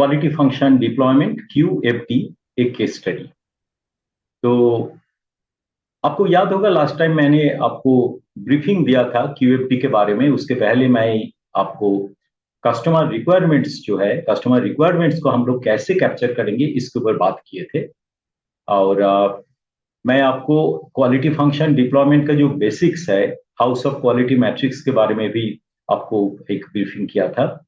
Quality function deployment QFD एक case study. तो आपको याद होगा लास्ट टाइम मैंने आपको ब्रीफिंग दिया था QFD के बारे में। उसके पहले मैं आपको कस्टमर रिक्वायरमेंट्स जो है, कस्टमर रिक्वायरमेंट्स को हम लोग कैसे कैप्चर करेंगे इसके ऊपर बात किए थे। और मैं आपको क्वालिटी फंक्शन डिप्लॉयमेंट का जो बेसिक्स है, हाउस ऑफ क्वालिटी मैट्रिक्स के बारे में भी आपको एक ब्रीफिंग किया था।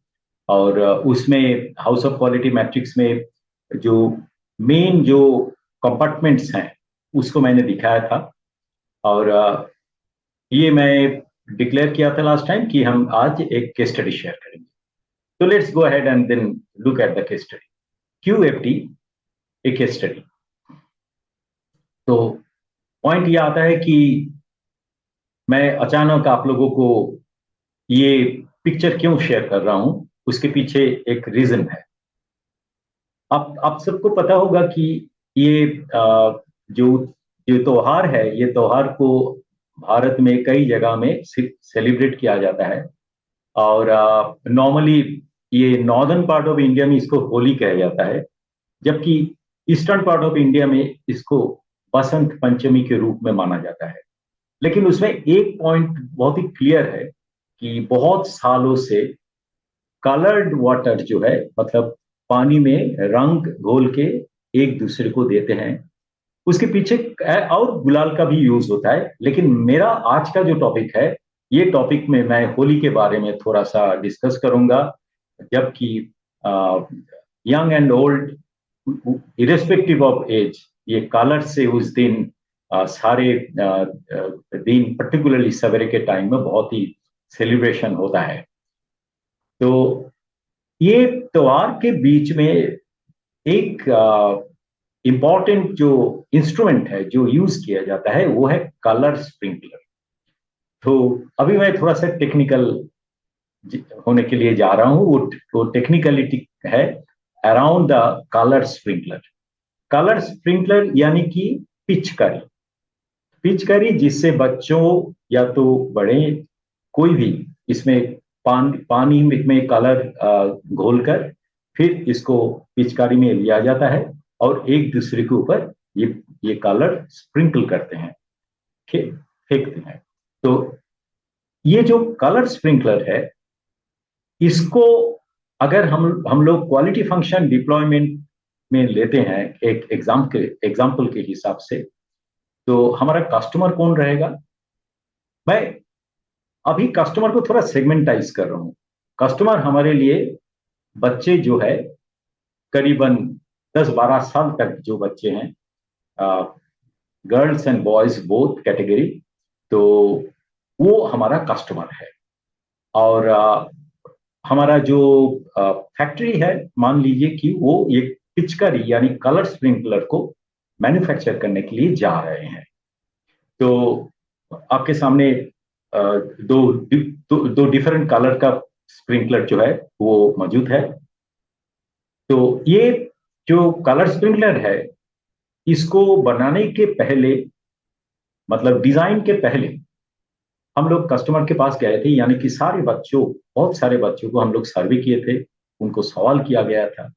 और उसमें हाउस ऑफ क्वालिटी मैट्रिक्स में जो मेन जो कंपार्टमेंट्स हैं उसको मैंने दिखाया था। और ये मैं डिक्लेयर किया था लास्ट टाइम कि हम आज एक केस स्टडी शेयर करेंगे। तो let's go ahead and then look at the case study. QFD एक केस स्टडी। तो पॉइंट ये आता है कि मैं अचानक आप लोगों को ये पिक्चर क्यों शेयर कर रहा हूं, उसके पीछे एक रीजन है। आप सबको पता होगा कि ये जो जो त्योहार है, ये त्योहार को भारत में कई जगह में सेलिब्रेट किया जाता है। और नॉर्मली ये नॉर्दर्न पार्ट ऑफ इंडिया में इसको होली कहा जाता है, जबकि ईस्टर्न पार्ट ऑफ इंडिया में इसको बसंत पंचमी के रूप में माना जाता है। लेकिन उसमें एक पॉइंट बहुत ही क्लियर है कि बहुत सालों से कलर्ड वाटर जो है, मतलब पानी में रंग घोल के एक दूसरे को देते हैं, उसके पीछे और गुलाल का भी यूज होता है। लेकिन मेरा आज का जो टॉपिक है, ये टॉपिक में मैं होली के बारे में थोड़ा सा डिस्कस करूंगा। जबकि young and old irrespective of age, ये कलर से उस दिन सारे दिन पर्टिकुलरली सवेरे के टाइम में बहुत ही सेलिब्रेशन होता है। तो ये त्योहार के बीच में एक इंपॉर्टेंट जो इंस्ट्रूमेंट है जो यूज किया जाता है वो है कलर स्प्रिंकलर। तो अभी मैं थोड़ा सा टेक्निकल होने के लिए जा रहा हूं। वो टेक्निकलिटी है around the colour sprinkler. Colour sprinkler यानी कि पिचकारी। पिचकारी जिससे बच्चों या तो बड़े कोई भी इसमें पानी में कलर घोलकर फिर इसको पिचकारी में लिया जाता है और एक दूसरे के ऊपर ये कलर स्प्रिंकल करते हैं, फेंकते हैं। तो ये जो कलर स्प्रिंकलर है, इसको अगर हम लोग क्वालिटी फंक्शन डिप्लॉयमेंट में लेते हैं एक एग्जाम्पल के हिसाब से, तो हमारा कस्टमर कौन रहेगा? मैं अभी कस्टमर को थोड़ा सेगमेंटाइज कर रहा हूं। कस्टमर हमारे लिए बच्चे जो है करीबन 10-12 साल तक जो बच्चे हैं, girls and boys both category, तो वो हमारा कस्टमर है। और हमारा जो फैक्ट्री है, मान लीजिए कि वो एक पिचकारी यानी कलर स्प्रिंकलर को मैन्युफैक्चर करने के लिए जा रहे हैं। तो आपके सामने दो डिफरेंट कलर का स्प्रिंकलर जो है वो मौजूद है। तो ये जो कलर स्प्रिंकलर है, इसको बनाने के पहले, मतलब डिजाइन के पहले, हम लोग कस्टमर के पास गए थे, यानी कि बहुत सारे बच्चों को हम लोग सर्वे किए थे, उनको सवाल किया गया था।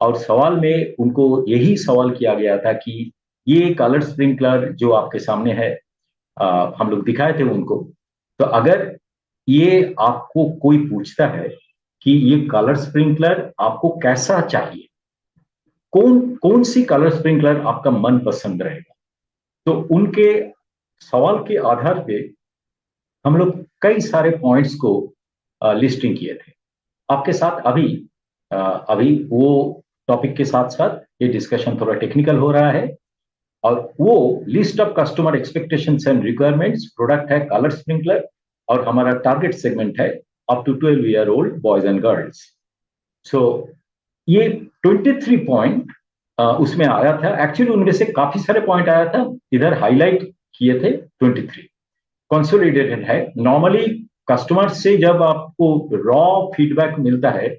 और सवाल में उनको यही सवाल किया गया था कि ये कलर स्प्रिंकलर जो आपके सामने है, हम लोग दिखाए थे उनको। तो अगर ये आपको कोई पूछता है कि ये कलर स्प्रिंकलर आपको कैसा चाहिए, कौन कौन सी कलर स्प्रिंकलर आपका मन पसंद रहेगा, तो उनके सवाल के आधार पे हम लोग कई सारे पॉइंट्स को लिस्टिंग किए थे। आपके साथ अभी वो टॉपिक के साथ साथ ये डिस्कशन थोड़ा टेक्निकल हो रहा है। और वो list of customer expectations and requirements product है कलर स्प्रिंकलर, और हमारा टारगेट सेगमेंट है up to 12 year old boys and girls. So ये 23 पॉइंट उसमें आया था। एक्चुअली उनमें से काफी सारे पॉइंट आया था, इधर हाईलाइट किए थे 23। कंसोलिडेटेड है। नॉर्मली कस्टमर से जब आपको रॉ फीडबैक मिलता है,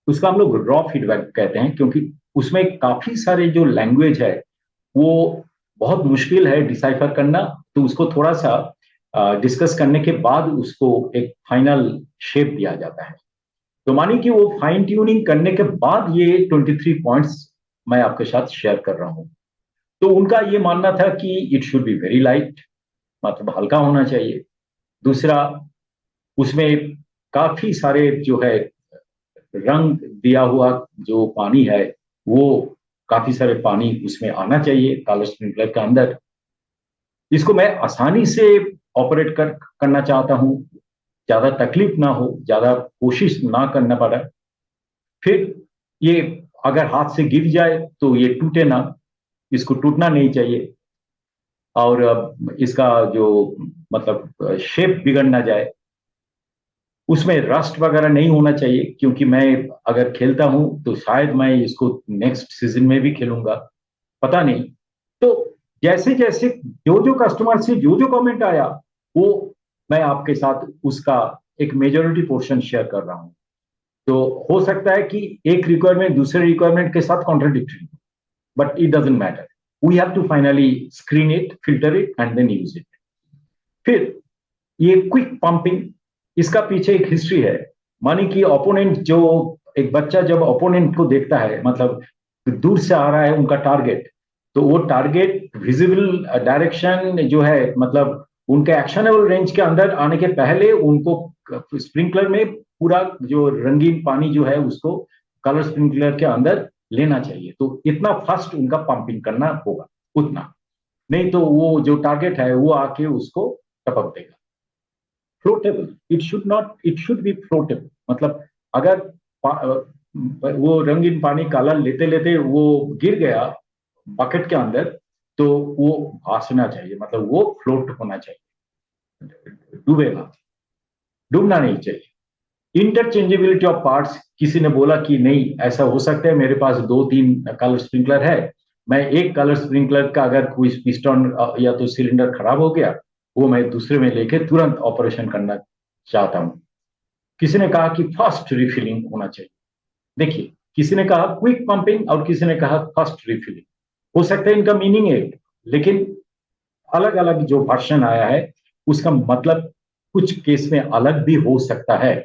उसका हम लोग रॉ फीडबैक कहते हैं, क्योंकि उसमें काफी सारे जो लैंग्वेज है वो बहुत मुश्किल है डिसाइफर करना। तो उसको थोड़ा सा डिस्कस करने के बाद उसको एक फाइनल शेप दिया जाता है। तो मानिए कि वो फाइन ट्यूनिंग करने के बाद ये 23 पॉइंट्स मैं आपके साथ शेयर कर रहा हूं। तो उनका ये मानना था कि it should be very light, मतलब हल्का होना चाहिए। दूसरा, उसमें काफी सारे जो है रंग दिया हुआ जो पानी है, वो काफी सारे पानी उसमें आना चाहिए कलर स्प्रिंकलर के अंदर। इसको मैं आसानी से ऑपरेट करना चाहता हूं, ज्यादा तकलीफ ना हो, ज्यादा कोशिश ना करना पड़े। फिर ये अगर हाथ से गिर जाए तो ये टूटे ना, इसको टूटना नहीं चाहिए। और इसका जो मतलब शेप बिगड़ ना जाए, उसमें रस्ट वगैरह नहीं होना चाहिए, क्योंकि मैं अगर खेलता हूं तो शायद मैं इसको नेक्स्ट सीजन में भी खेलूंगा, पता नहीं। तो जैसे जैसे जो जो कस्टमर से जो जो कमेंट आया, वो मैं आपके साथ उसका एक मेजोरिटी पोर्शन शेयर कर रहा हूं। तो हो सकता है कि एक रिक्वायरमेंट दूसरे रिक्वायरमेंट के साथ contradictory, but it doesn't matter. We have to finally screen it, filter it and then use it. फिर ये क्विक पंपिंग, इसका पीछे एक हिस्ट्री है। मानी कि ओपोनेंट जो, एक बच्चा जब ओपोनेंट को देखता है, मतलब दूर से आ रहा है उनका टारगेट, तो वो टारगेट विजिबल डायरेक्शन जो है, मतलब उनके एक्शनेबल रेंज के अंदर आने के पहले उनको स्प्रिंकलर में पूरा जो रंगीन पानी जो है उसको कलर स्प्रिंकलर के अंदर लेना चाहिए। तो इतना फास्ट उनका पंपिंग करना होगा, उतना नहीं तो वो जो टारगेट है वो आके उसको टपक देगा। Floatable, it should not, it should be floatable, मतलब अगर वो रंगीन पानी काला लेते लेते वो गिर गया बकेट के अंदर, तो वो भासना चाहिए, मतलब वो फ्लोट होना चाहिए, डूबेगा, डूबना नहीं चाहिए। इंटरचेंजेबिलिटी ऑफ पार्ट्स, किसी ने बोला कि नहीं ऐसा हो सकता है, मेरे पास दो तीन कलर स्प्रिंकलर है, मैं एक कलर स्प्रिंकलर का अगर कोई पिस्टन या तो सिलेंडर खराब हो गया, वो मैं दूसरे में लेके तुरंत ऑपरेशन करना चाहता हूं। किसी ने कहा कि फास्ट रिफिलिंग होना चाहिए। देखिए, किसी ने कहा क्विक पंपिंग और किसी ने कहा फास्ट रिफिलिंग, हो सकता है इनका मीनिंग एक, लेकिन अलग अलग जो वर्षन आया है उसका मतलब कुछ केस में अलग भी हो सकता है।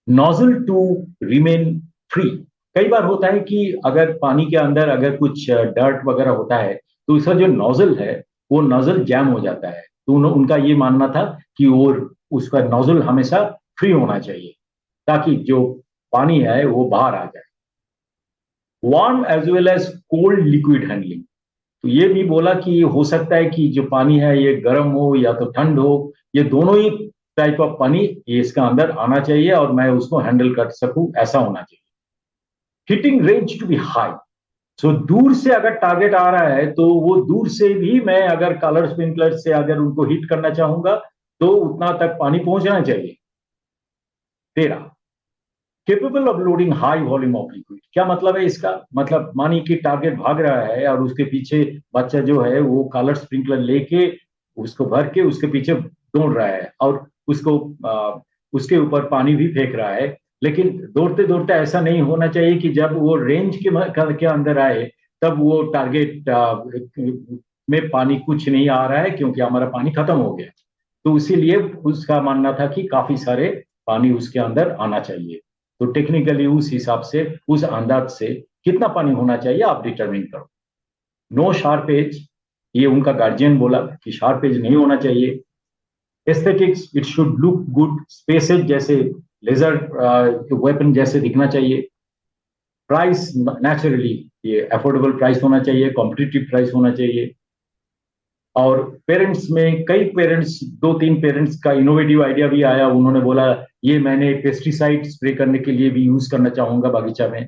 नोजल टू रिमेन फ्री, कई बार होता है कि अगर पानी के अंदर अगर कुछ डर्ट वगैरह होता है, तो इसका जो नोजल है वो नोजल जैम हो जाता है। तो उनका ये मानना था कि वो उसका नोजल हमेशा फ्री होना चाहिए, ताकि जो पानी है वो बाहर आ जाए। Warm as well as cold liquid handling, तो ये भी बोला कि ये हो सकता है कि जो पानी है ये गर्म हो या तो ठंड हो, ये दोनों ही टाइप ऑफ पानी ये इसका अंदर आना चाहिए और मैं उसको हैंडल कर सकूं, ऐसा होना चाहिए। Hitting range to be high, so दूर से अगर टारगेट आ रहा है तो वो दूर से भी मैं अगर कलर स्प्रिंकलर से अगर उनको हिट करना चाहूंगा तो उतना तक पानी पहुंचना चाहिए। 13, capable of loading high volume of liquid, क्या मतलब है इसका? मतलब मानिए कि टारगेट भाग रहा है और उसके पीछे बच्चा जो है वो कलर स्प्रिंकलर लेके उसको भर के उसके पीछे दौड़ रहा है और उसको उसके ऊपर पानी भी फेंक रहा है। लेकिन दौड़ते दौड़ते ऐसा नहीं होना चाहिए कि जब वो रेंज के अंदर आए तब वो टारगेट में पानी कुछ नहीं आ रहा है, क्योंकि हमारा पानी खत्म हो गया। तो इसीलिए उसका मानना था कि काफी सारे पानी उसके अंदर आना चाहिए। तो टेक्निकली उस हिसाब से, उस अंदाज से कितना पानी होना चाहिए आप डिटरमिन करो। नो शार्प एज, ये उनका गार्जियन बोला कि शार्प एज नहीं होना चाहिए। Aesthetics, it should look good, spaces जैसे लेजर वेपन जैसे दिखना चाहिए। प्राइस, नेचुरली ये अफोर्डेबल प्राइस होना चाहिए, कॉम्पिटिटिव प्राइस होना चाहिए। और पेरेंट्स में कई पेरेंट्स, दो तीन पेरेंट्स का इनोवेटिव आइडिया भी आया, उन्होंने बोला ये मैंने पेस्टिसाइड स्प्रे करने के लिए भी यूज करना चाहूंगा बागीचा में।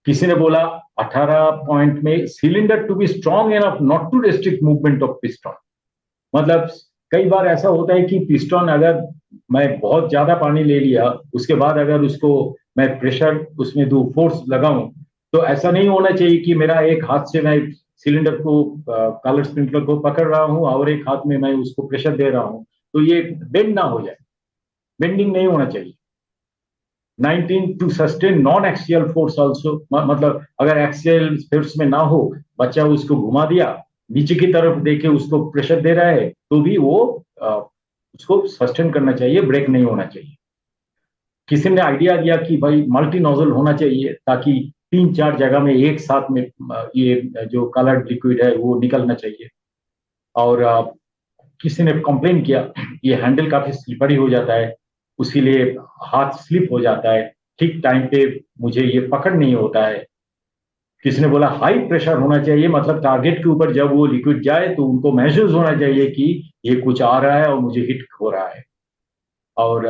किसी ने बोला 18 पॉइंट में cylinder to be strong enough not to restrict movement of piston, मतलब कई बार ऐसा होता है कि पिस्टन अगर मैं बहुत ज्यादा पानी ले लिया उसके बाद अगर उसको मैं प्रेशर उसमें दू, फोर्स लगाऊं, तो ऐसा नहीं होना चाहिए कि मेरा एक हाथ से मैं सिलेंडर को कलर स्प्रिंकलर को पकड़ रहा हूं और एक हाथ में मैं उसको प्रेशर दे रहा हूं, तो ये बेंड ना हो जाए, बेंडिंग नहीं होना चाहिए। 19 to sustain non axial force also, मतलब अगर एक्सियल फोर्स में ना हो, बच्चा उसको घुमा दिया, नीचे की तरफ देके उसको प्रेशर दे रहा है, तो भी वो उसको सस्टेन करना चाहिए, ब्रेक नहीं होना चाहिए। किसी ने आइडिया दिया कि भाई मल्टी नोजल होना चाहिए ताकि 3-4 जगह में एक साथ में ये जो कलर्ड लिक्विड है वो निकलना चाहिए। और किसी ने कंप्लेन किया ये हैंडल काफी स्लिपरी हो जाता है, उसी लिए हाथ स्लिप हो जाता है, ठीक टाइम पे मुझे ये पकड़ नहीं होता है। किसी ने बोला हाई प्रेशर होना चाहिए, मतलब टारगेट के ऊपर जब वो लिक्विड जाए तो उनको महसूस होना चाहिए कि ये कुछ आ रहा है और मुझे हिट हो रहा है। और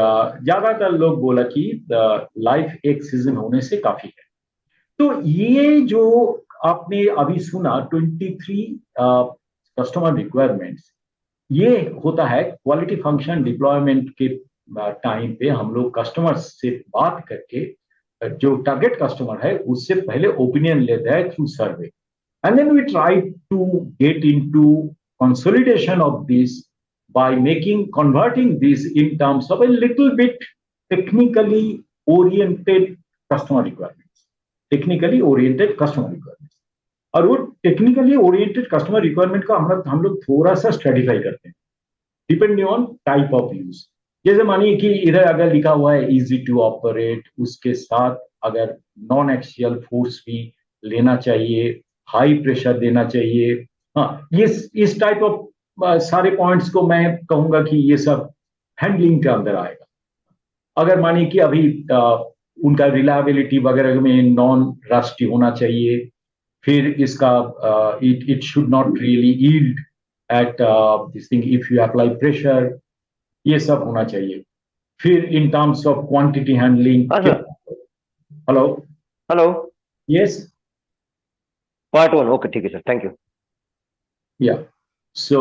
ज्यादातर लोग बोला कि लाइफ एक सीजन होने से काफी है। तो ये जो आपने अभी सुना 23 कस्टमर रिक्वायरमेंट्स, ये होता है क्वालिटी फंक्शन डिप्लॉयमेंट के टाइम पे हम लोग कस्टमर से बात करके जो टारगेट कस्टमर है उससे पहले ओपिनियन लेते हैं through survey, and then we try to get into consolidation of this by converting this in terms of a little bit technically oriented customer requirements, technically oriented customer requirements। और वो technically oriented customer requirement का हम लोग थोड़ा सा Stratify करते हैं depending on type of use. जैसे मानिए कि इधर अगर लिखा हुआ है इजी टू ऑपरेट, उसके साथ अगर नॉन एक्सियल फोर्स भी लेना चाहिए, हाई प्रेशर देना चाहिए, हाँ ये इस टाइप ऑफ सारे पॉइंट्स को मैं कहूंगा कि ये सब हैंडलिंग के अंदर आएगा। अगर मानिए कि अभी उनका रिलायबिलिटी वगैरह में नॉन रस्टी होना चाहिए, फिर इसका it should not really yield at this thing if you apply pressure, ये सब होना चाहिए। फिर in terms of quantity handling. हाँ sir. Hello. Hello. Yes. Part 1 okay ठीक है सर, थैंक यू। या सो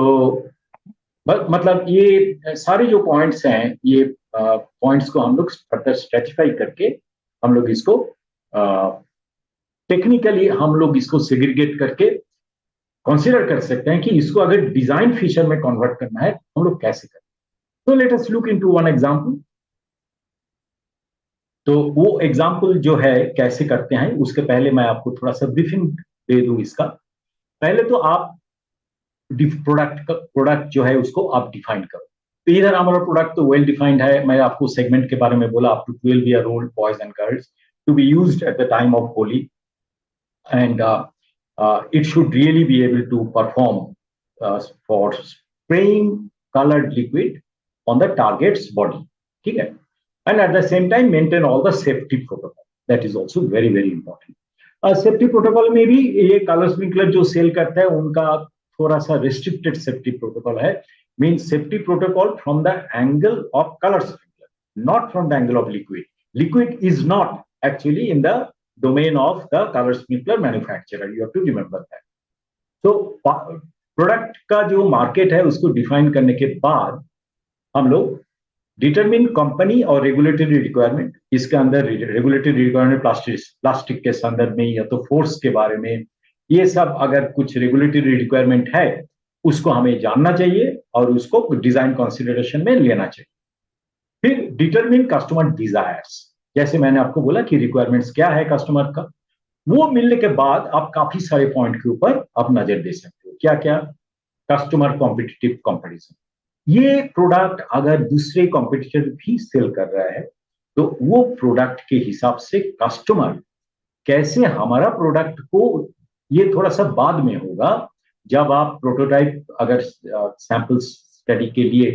मतलब ये सारे जो पॉइंट्स हैं, ये पॉइंट्स को हम लोग फर्दर स्ट्रेटिफाई करके हम लोग इसको टेक्निकली हम लोग इसको सेग्रीगेट करके कंसीडर कर सकते हैं कि इसको अगर डिजाइन फीचर में कन्वर्ट करना है हम लोग कैसे करें। तो let us look into one example. तो वो एग्जांपल जो है कैसे करते हैं उसके पहले मैं आपको थोड़ा सा ब्रीफिंग दे दूं इसका। पहले तो आप प्रोडक्ट जो है उसको आप डिफाइन करो। तो इधर हमारा प्रोडक्ट तो वेल डिफाइंड है, मैं आपको सेगमेंट के बारे में बोला up to 12 year old boys and girls to be used at the time of Holi, and it should really be able to perform for spraying colored liquid on the target's body, ठीक है, and at the same time maintain all the safety protocol, that is also very very important। Safety protocol में भी ये colour sprinkler जो cell करता है उनका थोड़ा सा रिस्ट्रिक्टेड सेफ्टी प्रोटोकॉल है, mean safety protocol from the angle of colour sprinkler, not from the angle of liquid। Liquid is not actually in the domain of the color sprinkler manufacturer, you have to remember that। तो product का जो market है उसको define करने के बाद हम लोग डिटरमिन कंपनी और रेगुलेटरी रिक्वायरमेंट। इसके अंदर रेगुलेटरी रिक्वायरमेंट प्लास्टिक के संदर्भ में या तो फोर्स के बारे में, ये सब अगर कुछ रेगुलेटरी रिक्वायरमेंट है उसको हमें जानना चाहिए और उसको डिजाइन कंसिडरेशन में लेना चाहिए। फिर डिटरमिन कस्टमर डिजायर्स, जैसे मैंने आपको बोला कि रिक्वायरमेंट्स क्या है कस्टमर का, वो मिलने के बाद आप काफी सारे पॉइंट के ऊपर आप नजर दे सकते हो। क्या क्या? कस्टमर कॉम्पिटिटिव कंपैरिजन, ये प्रोडक्ट अगर दूसरे कॉम्पिटिटर भी सेल कर रहा है तो वो प्रोडक्ट के हिसाब से कस्टमर कैसे हमारा प्रोडक्ट को, ये थोड़ा सा बाद में होगा जब आप प्रोटोटाइप अगर सैंपल स्टडी के लिए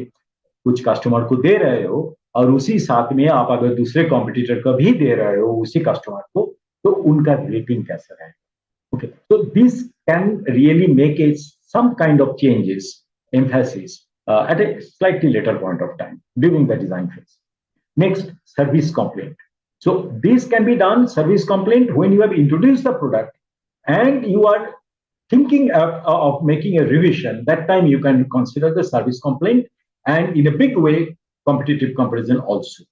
कुछ कस्टमर को दे रहे हो और उसी साथ में आप अगर दूसरे कॉम्पिटिटर का भी दे रहे हो उसी कस्टमर को, तो उनका रेटिंग कैसा रहेगा। ओके, तो this can really make a some kind of changes, emphasis at a slightly later point of time during the design phase। Next, service complaint। So this can be done, service complaint, when you have introduced the product and you are thinking of making a revision, that time you can consider the service complaint and in a big way competitive comparison also।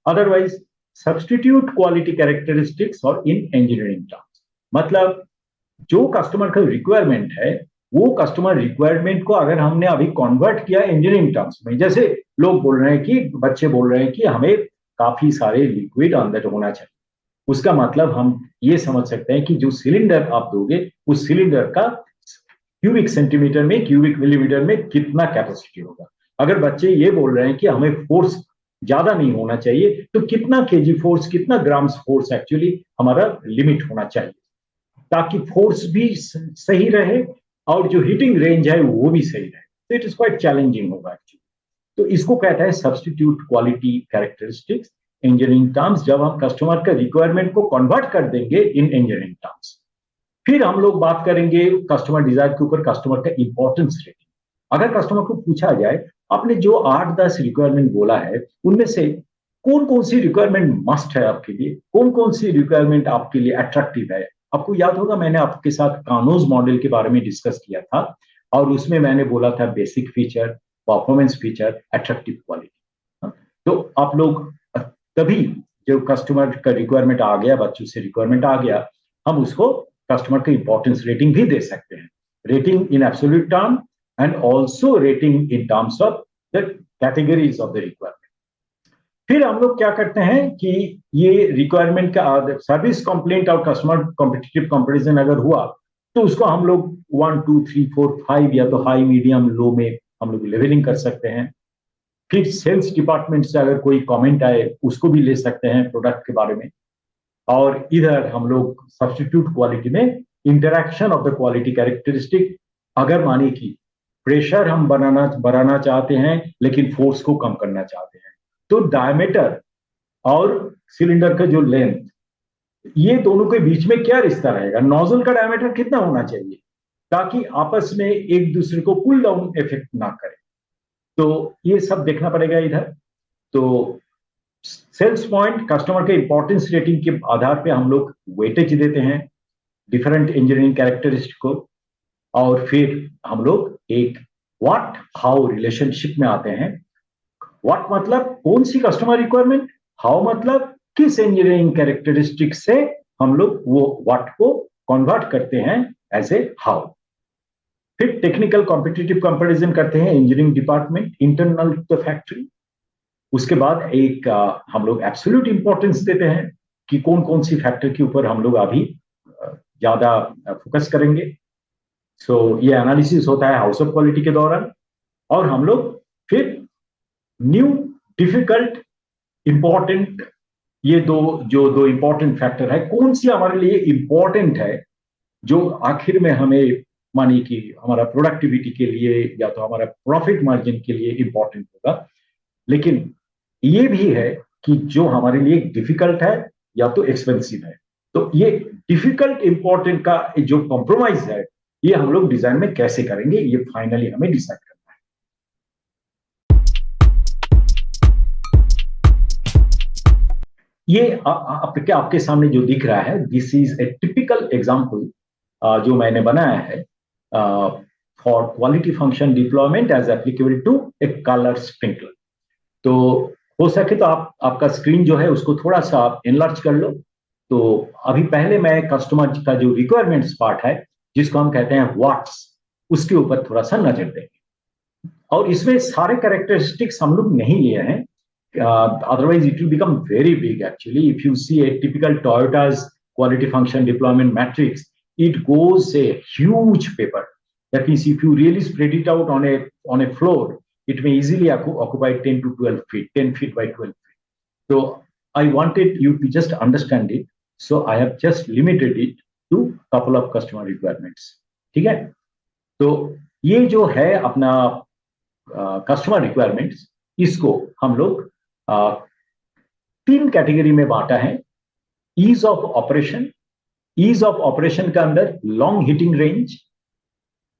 Otherwise, substitute quality characteristics or in engineering terms, मतलब जो customer का requirement है वो customer requirement को अगर हमने अभी convert किया इंजीनियरिंग टर्म्स में, जैसे लोग बोल रहे हैं कि बच्चे बोल रहे हैं कि हमें काफी सारे लिक्विड अंदर होना चाहिए, उसका मतलब हम ये समझ सकते हैं कि जो सिलेंडर आप दोगे उस सिलेंडर का क्यूबिक सेंटीमीटर में, क्यूबिक मिलीमीटर में कितना कैपेसिटी होगा। अगर बच्चे ये बोल रहे हैं कि हमें फोर्स ज्यादा नहीं होना चाहिए। तो कितना केजी फोर्स, कितना ग्राम्स फोर्स एक्चुअली हमारा लिमिट होना चाहिए, ताकि फोर्स भी सही रहे और जो हीटिंग रेंज है वो भी सही रहे। तो इट इज क्वाइट चैलेंजिंग होगा एक्चुअली। तो इसको कहता है substitute quality characteristics engineering terms, जब हम कस्टमर के रिक्वायरमेंट को कन्वर्ट कर देंगे इन इंजीनियरिंग टर्म्स। फिर हम लोग बात करेंगे कस्टमर डिजायर के ऊपर, कस्टमर का इंपॉर्टेंस रेटिंग। अगर कस्टमर को पूछा जाए आपने जो 8-10 रिक्वायरमेंट बोला है उनमें से कौन कौन सी रिक्वायरमेंट मस्ट है आपके लिए, कौन कौन सी रिक्वायरमेंट आपके लिए अट्रैक्टिव है। आपको याद होगा मैंने आपके साथ कानोज मॉडल के बारे में डिस्कस किया था, और उसमें मैंने बोला था basic feature, performance feature, attractive quality. तो आप लोग तभी जो कस्टमर का रिक्वायरमेंट आ गया, बच्चों से रिक्वायरमेंट आ गया, हम उसको कस्टमर का इंपॉर्टेंस रेटिंग भी दे सकते हैं, rating in absolute term and also rating in terms of the categories of the requirement. फिर हम लोग क्या करते हैं कि ये रिक्वायरमेंट का सर्विस कंप्लेंट और कस्टमर कॉम्पिटिटिव कंपैरिजन अगर हुआ तो उसको हम लोग 1 2 3 4 5 या तो हाई मीडियम लो में हम लोग लेवलिंग कर सकते हैं। फिर सेल्स डिपार्टमेंट से अगर कोई कमेंट आए उसको भी ले सकते हैं प्रोडक्ट के बारे में। और इधर हम लोग सब्सटीट्यूट क्वालिटी में interaction of the quality characteristic, अगर माने कि प्रेशर हम बढ़ाना चाहते हैं लेकिन फोर्स को कम करना चाहते हैं, तो डायमीटर और सिलेंडर का जो लेंथ, ये दोनों के बीच में क्या रिश्ता रहेगा, नोजल का डायमीटर कितना होना चाहिए ताकि आपस में एक दूसरे को पुल डाउन इफेक्ट ना करे। तो ये सब देखना पड़ेगा इधर। तो सेल्स पॉइंट, कस्टमर के इंपॉर्टेंस रेटिंग के आधार पे हम लोग वेटेज देते हैं डिफरेंट इंजीनियरिंग कैरेक्टरिस्टिक को। और फिर हम लोग एक व्हाट हाउ रिलेशनशिप में आते हैं। व्हाट मतलब कौन सी कस्टमर रिक्वायरमेंट, हाउ मतलब किस इंजीनियरिंग कैरेक्टरिस्टिक से हम लोग वो व्हाट को कन्वर्ट करते हैं एज ए हाउ। फिर टेक्निकल कॉम्पिटिटिव कंपैरिजन करते हैं engineering department internal to the factory. उसके बाद एक हम लोग एब्सोल्यूट इंपॉर्टेंस देते हैं कि कौन कौन सी फैक्टर के ऊपर हम लोग अभी ज्यादा फोकस करेंगे। सो ये एनालिसिस होता है हाउस ऑफ क्वालिटी के दौरान। और हम लोग फिर न्यू, डिफिकल्ट, इंपॉर्टेंट, ये दो इंपॉर्टेंट फैक्टर है, कौन सी हमारे लिए इंपॉर्टेंट है जो आखिर में हमें मानी कि हमारा प्रोडक्टिविटी के लिए या तो हमारा प्रॉफिट मार्जिन के लिए इंपॉर्टेंट होगा। लेकिन ये भी है कि जो हमारे लिए डिफिकल्ट है या तो एक्सपेंसिव है। तो ये डिफिकल्ट इंपॉर्टेंट का जो कॉम्प्रोमाइज है ये हम लोग डिजाइन में कैसे करेंगे, ये फाइनली हमें डिसाइड करना है। ये आपके सामने जो दिख रहा है, this is a typical example जो मैंने बनाया है for quality function deployment as applicable to a colour sprinkler. तो हो सके तो आपका स्क्रीन जो है उसको थोड़ा सा आप एनलार्ज कर लो। तो अभी पहले मैं कस्टमर का जो रिक्वायरमेंट्स पार्ट है जिसको हम कहते हैं व्हाट्स, उसके ऊपर थोड़ा सा नजर देंगे। और इसमें सारे कैरेक्टरिस्टिक्स हम लोग नहीं लिए हैं, otherwise it will become very big actually. If you see a typical Toyota's quality function deployment matrix, it goes a huge paper. That means if you really spread it out on a floor, it may easily occupy 10 to 12 feet, 10 feet by 12 feet. So I wanted you to just understand it, so I have just limited it to couple of customer requirements. ठीक है, तो ये जो है अपना customer requirements, इसको हम लोग 3 कैटेगरी में बांटा है। Ease of operation, ease of operation के अंदर long heating range,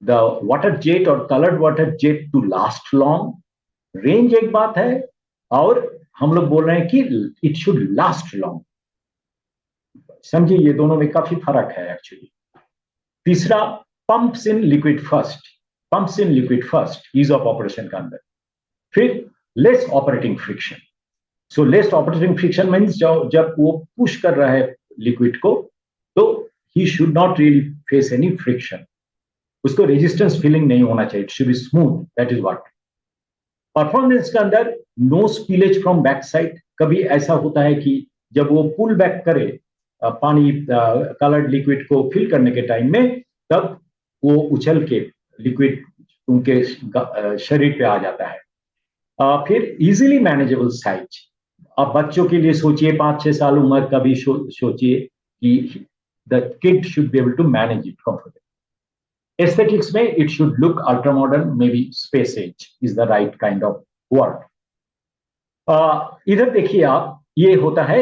the water jet और coloured water jet to last long. Range एक बात है और हम लोग बोल रहे हैं कि इट शुड लास्ट लॉन्ग। समझिए ये दोनों में काफी फर्क है एक्चुअली। तीसरा, pumps in liquid first, pumps in liquid first ease of operation के अंदर। फिर less operating friction. So less operating friction means जब वो पुश कर रहा है लिक्विड को तो he should not really face any friction, उसको रेजिस्टेंस फीलिंग नहीं होना चाहिए, it should be smooth, that is what. Performance के अंदर no spillage from back side. कभी ऐसा होता है कि जब वो पुल बैक करे पानी कलर्ड लिक्विड को फिल करने के टाइम में, तब वो उछल के लिक्विड उनके शरीर पे आ जाता है। फिर इजीली मैनेजेबल साइज, आप बच्चों के लिए सोचिए, 5-6 साल उम्र का भी सोचिए कि the kid should be able to manage it comfortable. Aesthetics में it should look ultra modern, maybe space age is the right kind of word. इधर देखिए आप, ये होता है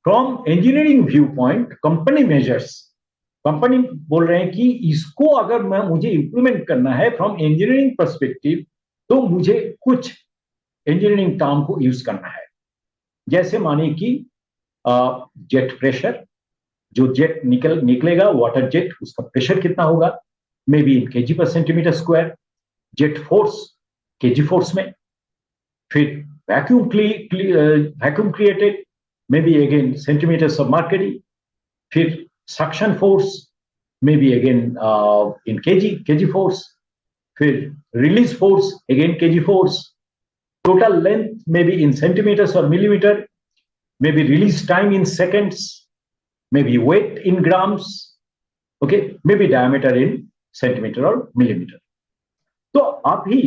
from engineering view point, company measures. Company बोल रहे हैं कि इसको अगर मुझे इंप्लीमेंट करना है फ्रॉम इंजीनियरिंग पर्सपेक्टिव, तो मुझे कुछ इंजीनियरिंग टर्म को यूज करना है। जैसे मानिए कि जेट प्रेशर, जो जेट निकलेगा वाटर जेट, उसका प्रेशर कितना होगा, maybe in kg per centimetre square. Jet force kg force में। फिर vacuum created, maybe again centimetres of mercury. फिर suction force, maybe again in kg force. फिर release force again kg force. Total length maybe in centimetres और millimetre, maybe release time in seconds, maybe weight in grams, okay, may be diameter in centimetre और millimetre. तो अभी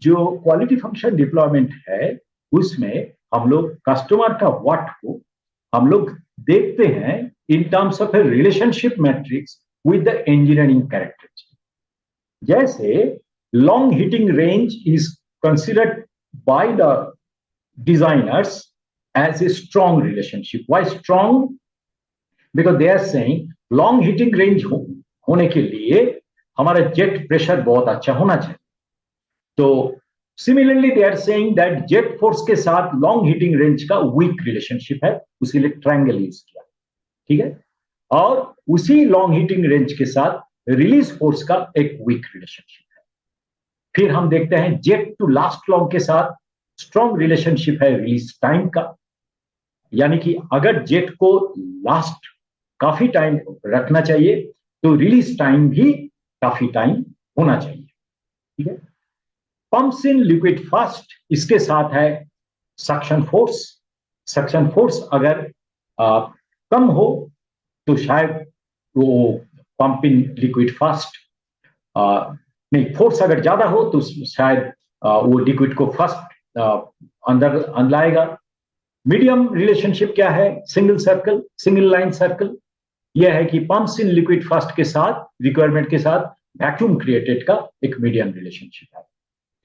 जो quality function deployment है, उसमें हम लोग customer का व्हाट को हम लोग देखते हैं in terms of a relationship matrix with the engineering characteristic. जैसे long heating range is considered by the designers as a strong relationship. Why strong? Because they are saying long heating range होने के लिए हमारा jet pressure बहुत अच्छा होना चाहिए। तो similarly they are saying that jet force के साथ लॉन्ग हीटिंग रेंज का वीक रिलेशनशिप है, उसके लिए ट्रायंगल यूज किया, ठीक है। और उसी लॉन्ग हीटिंग रेंज के साथ रिलीज फोर्स का एक वीक रिलेशनशिप है। फिर हम देखते हैं जेट टू लास्ट लॉन्ग के साथ स्ट्रॉन्ग रिलेशनशिप है रिलीज टाइम का, यानी कि अगर जेट को लास्ट काफी टाइम रखना चाहिए तो रिलीज टाइम भी काफी टाइम होना चाहिए, ठीक है। पंप्स इन लिक्विड फास्ट, इसके साथ है सक्शन फोर्स। सक्शन फोर्स अगर कम हो तो शायद वो पंप इन लिक्विड फास्ट, नहीं, फोर्स अगर ज्यादा हो तो शायद वो लिक्विड को फास्ट अंदर लाएगा। मीडियम रिलेशनशिप क्या है? Single circle, single line circle. यह है कि पंप्स इन लिक्विड फास्ट के साथ रिक्वायरमेंट के साथ वैक्यूम क्रिएटेड का एक मीडियम रिलेशनशिप है,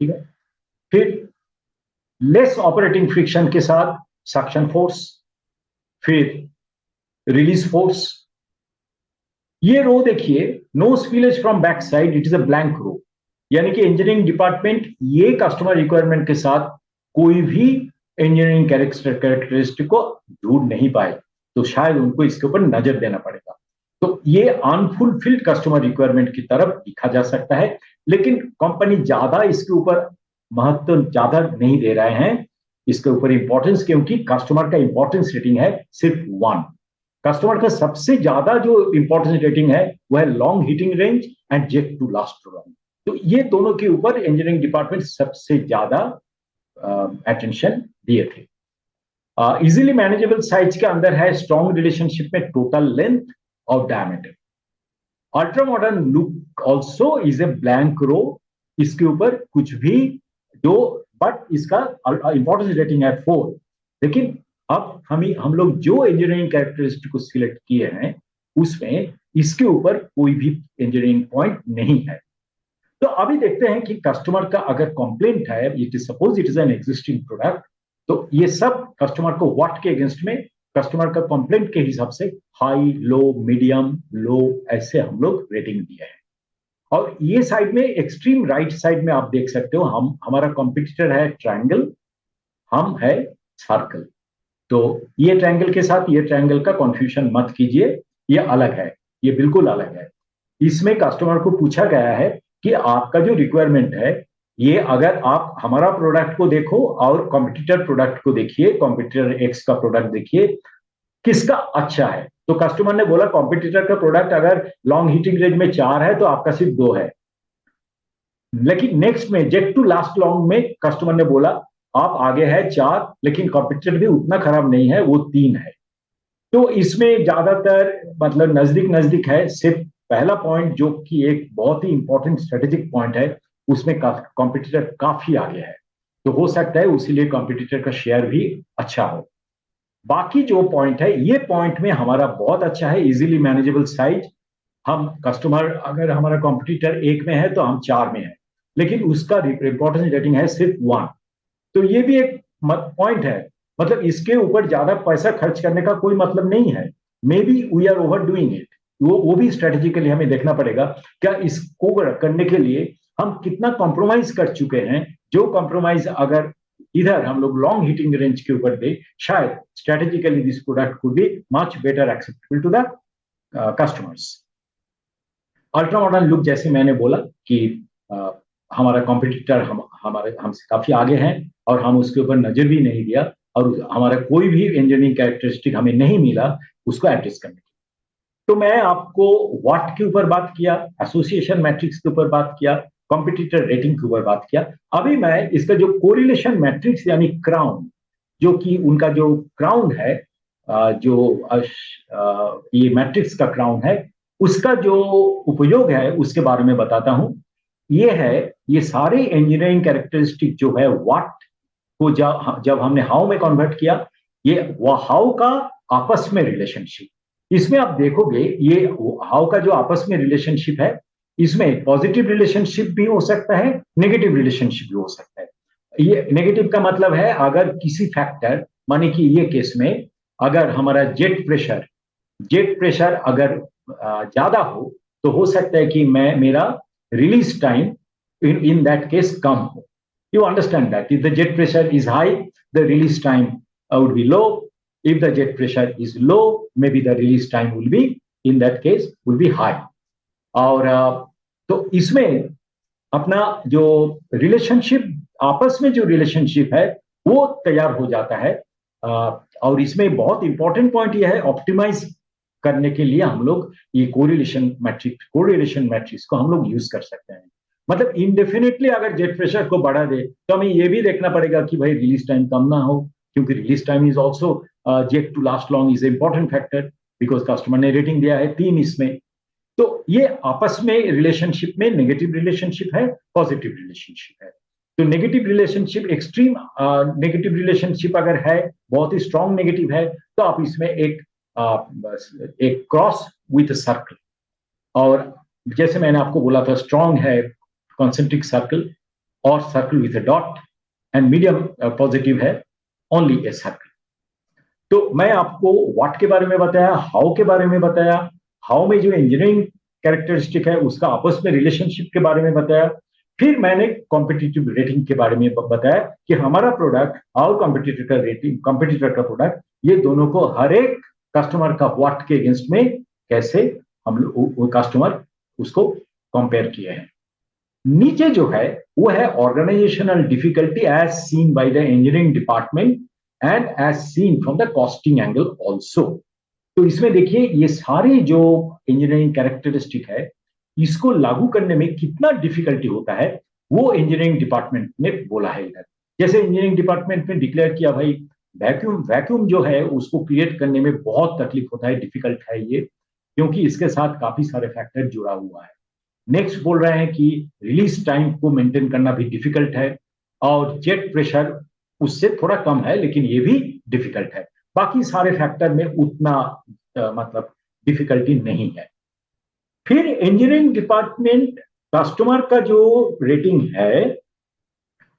ठीक है। फिर लेस ऑपरेटिंग फ्रिक्शन के साथ सक्शन फोर्स, फिर रिलीज फोर्स। ये रो देखिए, no spillage from back side, it is a blank row, यानी कि इंजीनियरिंग डिपार्टमेंट ये कस्टमर रिक्वायरमेंट के साथ कोई भी इंजीनियरिंग कैरेक्टरिस्टिक को ढूंढ नहीं पाए, तो शायद उनको इसके ऊपर नजर देना पड़ेगा। तो ये अनफुलफिल्ड कस्टमर रिक्वायरमेंट की तरफ लिखा जा सकता है, लेकिन कंपनी ज्यादा इसके ऊपर महत्व ज्यादा नहीं दे रहे हैं इसके ऊपर इंपॉर्टेंस, क्योंकि कस्टमर का इंपॉर्टेंस रेटिंग है सिर्फ 1। कस्टमर का सबसे ज्यादा जो इंपॉर्टेंस रेटिंग है वह है long heating range and jet to last long. तो ये दोनों के ऊपर इंजीनियरिंग डिपार्टमेंट सबसे ज्यादा अटेंशन दिए थे। इजीली मैनेजेबल साइज के अंदर है स्ट्रॉन्ग रिलेशनशिप में टोटल लेंथ और diameter. Ultra modern look also is a blank row, इसके ऊपर कुछ भी जो, बट इसका इंपॉर्टेंस रेटिंग है 4। लेकिन अब हम लोग जो इंजीनियरिंग कैरेक्टरिस्टिक को सिलेक्ट किए हैं उसमें इसके ऊपर कोई भी इंजीनियरिंग पॉइंट नहीं है। तो अभी देखते हैं कि कस्टमर का अगर कंप्लेंट है, it is suppose it is an existing product, तो ये सब कस्टमर को व्हाट के अगेंस्ट में, कस्टमर का कंप्लेंट के हिसाब से हाई, लो, मीडियम, लो, ऐसे हम लोग रेटिंग दिए हैं। और ये साइड में एक्सट्रीम राइट साइड में आप देख सकते हो, हमारा कॉम्पिटिटर है ट्रायंगल, हम है सर्कल। तो ये ट्रायंगल के साथ ये ट्रायंगल का कंफ्यूजन मत कीजिए, ये अलग है, ये बिल्कुल अलग है। इसमें कस्टमर को पूछा गया है कि आपका जो रिक्वायरमेंट है, ये अगर आप हमारा प्रोडक्ट को देखो और कॉम्पिटिटर प्रोडक्ट को देखिए, कॉम्पिटिटर एक्स का प्रोडक्ट देखिए, किसका अच्छा है। तो कस्टमर ने बोला कॉम्पिटिटर का प्रोडक्ट अगर लॉन्ग हीटिंग रेंज में 4 है तो आपका सिर्फ 2 है। लेकिन नेक्स्ट में जेट टू लास्ट लॉन्ग में कस्टमर ने बोला आप आगे है 4, लेकिन कॉम्पिटिटर भी उतना खराब नहीं है, वो 3 है। तो इसमें ज्यादातर मतलब नजदीक नजदीक है। सिर्फ पहला पॉइंट जो कि एक बहुत ही इंपॉर्टेंट स्ट्रेटेजिक पॉइंट है, उसमें कॉम्पिटिटर काफी आगे है। तो हो सकता है उसीलिए कॉम्पिटिटर का शेयर भी अच्छा हो। बाकी जो पॉइंट है, ये पॉइंट में हमारा बहुत अच्छा है, इजीली मैनेजेबल साइज। हम कस्टमर, अगर हमारा कॉम्पिटिटर एक में है तो हम 4 में है, लेकिन उसका इंपॉर्टेंस रेटिंग है सिर्फ 1। तो ये भी एक पॉइंट है। मतलब इसके ऊपर ज्यादा पैसा खर्च करने का कोई मतलब नहीं है। Maybe we are overdoing it. वो भी स्ट्रेटेजिकली हमें देखना पड़ेगा, क्या इसको करने के लिए हम कितना कॉम्प्रोमाइज कर चुके हैं। जो कॉम्प्रोमाइज अगर इधर हम लोग लॉन्ग हीटिंग रेंज के ऊपर दे, शायद strategically this product could be much better acceptable to the customers. Ultra modern look, जैसे मैंने बोला कि हमारा कॉम्पिटिटर हमारे हमसे काफी आगे हैं और हम उसके ऊपर नजर भी नहीं दिया, और हमारा कोई भी इंजीनियरिंग कैरेक्टरिस्टिक हमें नहीं मिला उसको एड्रेस करने के। तो मैं आपको वाट के ऊपर बात किया, एसोसिएशन मैट्रिक्स के ऊपर बात किया, कॉम्पिटिटर रेटिंग के ऊपर बात किया। अभी मैं इसका जो कोरिलेशन मैट्रिक्स यानी क्राउन, जो कि उनका जो क्राउन है, ये मैट्रिक्स का क्राउन है, उसका जो उपयोग है उसके बारे में बताता हूं। ये है, ये सारे इंजीनियरिंग कैरेक्टरिस्टिक जो है वाट को जब हमने हाउ में कन्वर्ट किया, ये हाउ का आपस में रिलेशनशिप, इसमें आप देखोगे ये हाउ का जो आपस में रिलेशनशिप है, इसमें पॉजिटिव रिलेशनशिप भी हो सकता है, नेगेटिव रिलेशनशिप भी हो सकता है। ये नेगेटिव का मतलब है, अगर किसी फैक्टर, माने कि ये केस में अगर हमारा जेट प्रेशर अगर ज्यादा हो हो सकता है कि मैं मेरा release time in that case कम हो। You understand that if the jet pressure is high, the release time would be low. If the jet pressure is low, maybe the release time will be, in that case, will be high. और तो इसमें अपना जो relationship, आपस में जो relationship है वो तैयार हो जाता है। और इसमें बहुत इंपॉर्टेंट पॉइंट ये है, ऑप्टिमाइज करने के लिए हम लोग ये कोरिलेशन मैट्रिक्स को हम लोग यूज कर सकते हैं। मतलब इंडेफिनेटली अगर जेट प्रेशर को बढ़ा दे तो हमें ये भी देखना पड़ेगा कि भाई रिलीज टाइम कम ना हो, क्योंकि release time is also jet to last long is important factor, because customer ने रेटिंग दिया है 3 इसमें। तो ये आपस में रिलेशनशिप में नेगेटिव रिलेशनशिप है, पॉजिटिव रिलेशनशिप है। तो negative relationship, extreme negative relationship अगर है, बहुत ही स्ट्रॉन्ग नेगेटिव है, तो आप इसमें एक क्रॉस विथ सर्कल, और जैसे मैंने आपको बोला था, स्ट्रॉन्ग है concentric circle or circle with a dot, and medium positive है only a circle। तो मैं आपको वाट के बारे में बताया, हाउ के बारे में बताया, हाउ में जो इंजीनियरिंग कैरेक्टरिस्टिक है उसका आपस में रिलेशनशिप के बारे में बताया। फिर मैंने कॉम्पिटिटिव रेटिंग के बारे में बताया कि हमारा प्रोडक्ट और कॉम्पिटिटर का रेटिंग, कॉम्पिटिटर का प्रोडक्ट, ये दोनों को हर एक कस्टमर का वाट के अगेंस्ट में कैसे हम लोग कस्टमर उसको कंपेयर किए हैं। नीचे जो है वो है organisational difficulty as seen by the engineering department and as seen from the costing angle also. तो इसमें देखिए ये सारे जो इंजीनियरिंग कैरेक्टरिस्टिक है, इसको लागू करने में कितना डिफिकल्टी होता है वो इंजीनियरिंग डिपार्टमेंट ने बोला है इधर। जैसे इंजीनियरिंग डिपार्टमेंट ने डिक्लेयर किया, भाई वैक्यूम जो है उसको क्रिएट करने में बहुत तकलीफ होता है, डिफिकल्ट है ये, क्योंकि इसके साथ काफी सारे फैक्टर जुड़ा हुआ है। नेक्स्ट बोल रहे हैं कि रिलीज टाइम को मेंटेन करना भी डिफिकल्ट है, और जेट प्रेशर उससे थोड़ा कम है लेकिन ये भी डिफिकल्ट है। बाकी सारे फैक्टर में उतना मतलब डिफिकल्टी नहीं है। फिर इंजीनियरिंग डिपार्टमेंट कस्टमर का जो रेटिंग है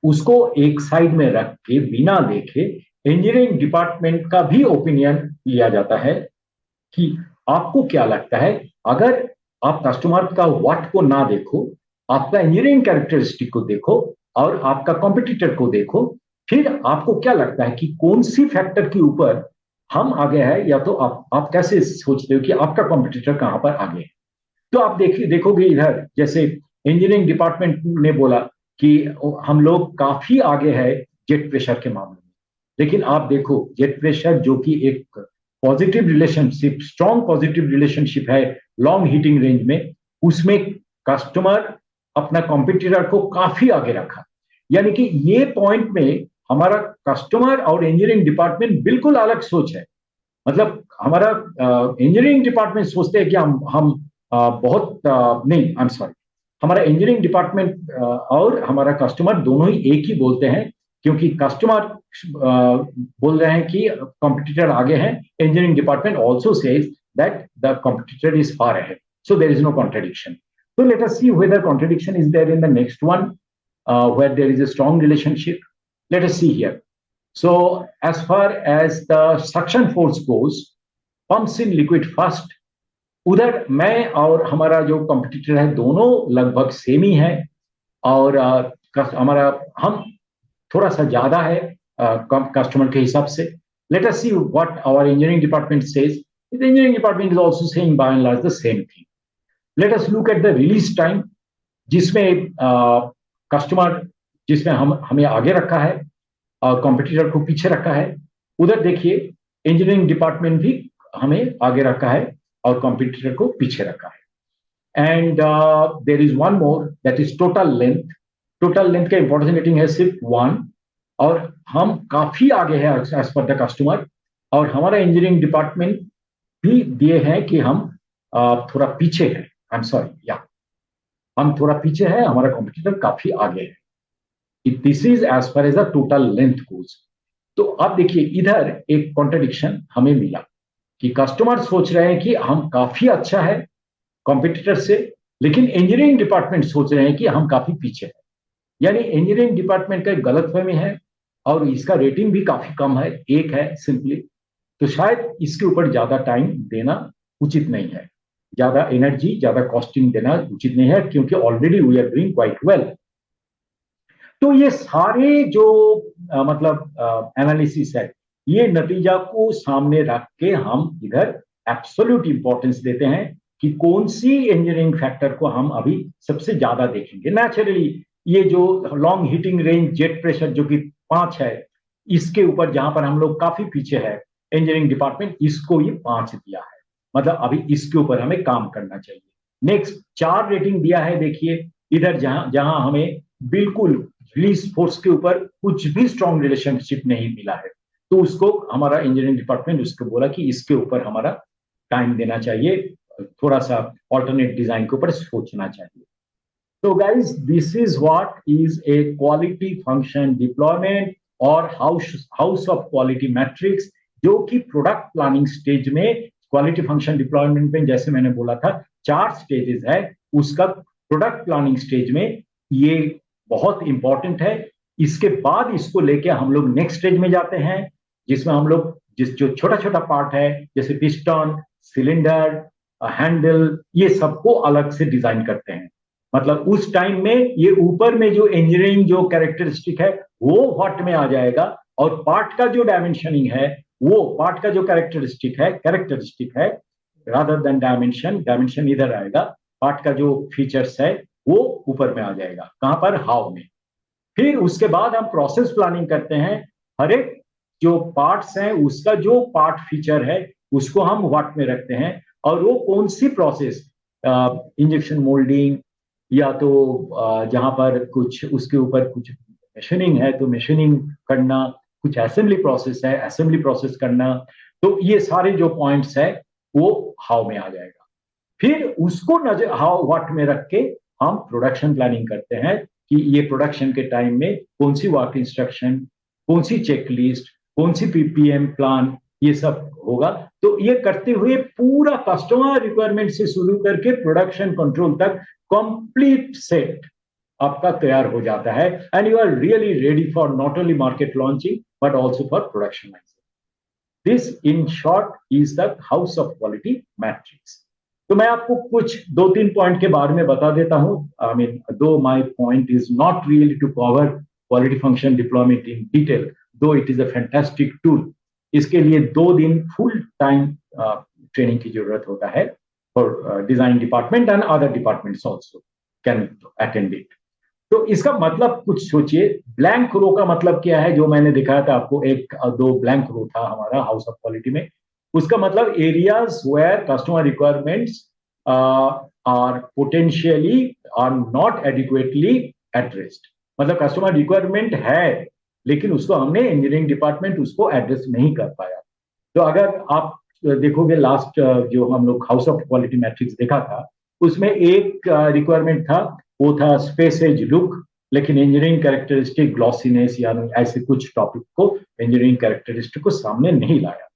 उसको एक साइड में रख के बिना देखे इंजीनियरिंग डिपार्टमेंट का भी ओपिनियन लिया जाता है कि आपको क्या लगता है, अगर आप कस्टमर का वाट को ना देखो, आपका इंजीनियरिंग कैरेक्टरिस्टिक को देखो और आपका कॉम्पिटिटर को देखो, फिर आपको क्या लगता है कि कौन सी फैक्टर के ऊपर हम आगे हैं, या तो आप कैसे सोचते हो कि आपका कॉम्पिटिटर कहां पर आगे है। तो आप देखोगे इधर, जैसे इंजीनियरिंग डिपार्टमेंट ने बोला कि हम लोग काफी आगे है जेट प्रेशर के मामले में, लेकिन आप देखो जेट प्रेशर जो कि एक positive relationship, strong positive relationship है लॉन्ग हीटिंग रेंज में, उसमें कस्टमर अपना कॉम्पिटिटर को काफी आगे रखा। यानी कि ये पॉइंट में हमारा कस्टमर और इंजीनियरिंग डिपार्टमेंट बिल्कुल अलग सोच है। मतलब हमारा इंजीनियरिंग डिपार्टमेंट सोचते हैं कि हम बहुत नहीं, आई एम सॉरी, हमारा इंजीनियरिंग डिपार्टमेंट और हमारा कस्टमर दोनों ही एक ही बोलते हैं क्योंकि कस्टमर बोल रहे हैं कि कॉम्पिटिटर आगे हैं, engineering department also says that the competitor is far ahead, so there is no contradiction. So let us see whether contradiction is there in the next one, where there is a strong relationship. Let us see here. So as far as the suction force goes, pumps in liquid first. उधर मैं और हमारा जो competitor है दोनों लगभग same ही है, और हमारा हम थोड़ा सा ज्यादा है कस्टमर के हिसाब से. Let us see what our engineering department says. The engineering department is also saying by and large the same thing. Let us look at the release time, जिसमें कस्टमर जिसमें हमें आगे रखा है और कॉम्पिटिटर को पीछे रखा है. उधर देखिए इंजीनियरिंग डिपार्टमेंट भी हमें आगे रखा है और कॉम्पिटिटर को पीछे रखा है. And there is one more, that is total length. Total length का इंपॉर्टेंस रेटिंग है सिर्फ 1, और हम काफी आगे हैं एज पर द कस्टमर. और हमारा इंजीनियरिंग डिपार्टमेंट भी दिए हैं कि हम थोड़ा पीछे हैं. आई एम सॉरी, या हम थोड़ा पीछे हैं, हमारा कॉम्पिटिटर काफी आगे है. This is as far as the total length goes. तो अब देखिए इधर एक कॉन्ट्रडिक्शन हमें मिला कि कस्टमर सोच रहे हैं कि हम काफी अच्छा है कॉम्पिटिटर से, लेकिन इंजीनियरिंग डिपार्टमेंट सोच रहे हैं कि हम काफी पीछे हैं. यानी इंजीनियरिंग डिपार्टमेंट का एक गलतफहमी है, और इसका रेटिंग भी काफी कम है, 1 है सिंपली. तो शायद इसके ऊपर ज्यादा टाइम देना उचित नहीं है, ज्यादा एनर्जी, ज्यादा कॉस्टिंग देना उचित नहीं है, क्योंकि already we are doing quite well. तो ये सारे जो मतलब एनालिसिस है, ये नतीजा को सामने रख के हम इधर एब्सोल्यूट इंपॉर्टेंस देते हैं कि कौन सी इंजीनियरिंग फैक्टर को हम अभी सबसे ज्यादा देखेंगे. नेचुरली ये जो long heating range jet pressure जो कि 5 है, इसके ऊपर जहां पर हम लोग काफी पीछे है, इंजीनियरिंग डिपार्टमेंट इसको ये 5 दिया है. मतलब अभी इसके ऊपर हमें काम करना चाहिए. नेक्स्ट 4 रेटिंग दिया है. देखिए इधर जहां जहां हमें बिल्कुल रिलीज फोर्स के ऊपर कुछ भी स्ट्रॉन्ग रिलेशनशिप नहीं मिला है, तो उसको हमारा इंजीनियरिंग डिपार्टमेंट उसको बोला कि इसके ऊपर हमारा टाइम देना चाहिए, थोड़ा सा ऑल्टरनेट डिजाइन के ऊपर सोचना चाहिए. तो guys this is what is a quality function deployment और हाउस ऑफ क्वालिटी मैट्रिक्स, जो कि प्रोडक्ट प्लानिंग स्टेज में क्वालिटी फंक्शन डिप्लॉयमेंट में जैसे मैंने बोला था 4 स्टेजेस है, उसका प्रोडक्ट प्लानिंग स्टेज में ये बहुत इंपॉर्टेंट है. इसके बाद इसको लेके हम लोग नेक्स्ट स्टेज में जाते हैं, जिसमें हम लोग जो छोटा छोटा पार्ट है जैसे पिस्टन, सिलेंडर, हैंडल, ये सबको अलग से डिजाइन करते हैं. मतलब उस टाइम में ये ऊपर में जो इंजीनियरिंग जो कैरेक्टरिस्टिक है वो व्हाट में आ जाएगा, और पार्ट का जो डायमेंशनिंग है, वो पार्ट का जो कैरेक्टरिस्टिक है रादर देन डायमेंशन इधर आएगा. पार्ट का जो फीचर्स है वो ऊपर में आ जाएगा. कहां पर? हाउ में. फिर उसके बाद हम प्रोसेस प्लानिंग करते हैं. हर एक जो पार्ट्स हैं उसका जो पार्ट फीचर है उसको हम व्हाट में रखते हैं, और वो कौन सी प्रोसेस, इंजेक्शन मोल्डिंग, या तो जहां पर कुछ उसके ऊपर कुछ मशीनिंग है तो मशीनिंग करना, कुछ असेंबली प्रोसेस है असेंबली प्रोसेस करना. तो ये सारे जो पॉइंट्स है वो हाउ में आ जाएगा. फिर उसको नजर हाउ व्हाट में रख के हम प्रोडक्शन प्लानिंग करते हैं कि ये प्रोडक्शन के टाइम में कौन सी वर्क इंस्ट्रक्शन, कौन सी चेकलिस्ट, कौन सी पीपीएम प्लान, ये सब होगा. तो ये करते हुए पूरा कस्टमर रिक्वायरमेंट से शुरू करके प्रोडक्शन कंट्रोल तक कंप्लीट सेट आपका तैयार हो जाता है, and you are really ready for not only market launching but also for production. This in short is the house of quality matrix. तो मैं आपको कुछ 2-3 पॉइंट के बारे में बता देता हूं. I mean though my point is not really to cover quality function deployment in detail, though it is a fantastic tool. इसके लिए 2 दिन फुल टाइम ट्रेनिंग की जरूरत होता है, for design department and other departments also can attend it. तो इसका मतलब कुछ सोचिए. ब्लैंक रो का मतलब क्या है? जो मैंने दिखाया था आपको, 1-2 ब्लैंक रो था हमारा हाउस ऑफ क्वालिटी में. उसका मतलब areas where customer requirements are potentially are not adequately addressed. मतलब कस्टमर रिक्वायरमेंट है लेकिन उसको हमने इंजीनियरिंग डिपार्टमेंट उसको एड्रेस नहीं कर पाया. तो अगर आप देखोगे लास्ट जो हम लोग हाउस ऑफ क्वालिटी मैट्रिक्स देखा था, उसमें एक रिक्वायरमेंट था, वो था स्पेस एज लुक. लेकिन इंजीनियरिंग कैरेक्टरिस्टिक ग्लॉसीनेस या ऐसे कुछ टॉपिक को इंजीनियरिंग कैरेक्टरिस्टिक को सामने नहीं लाया।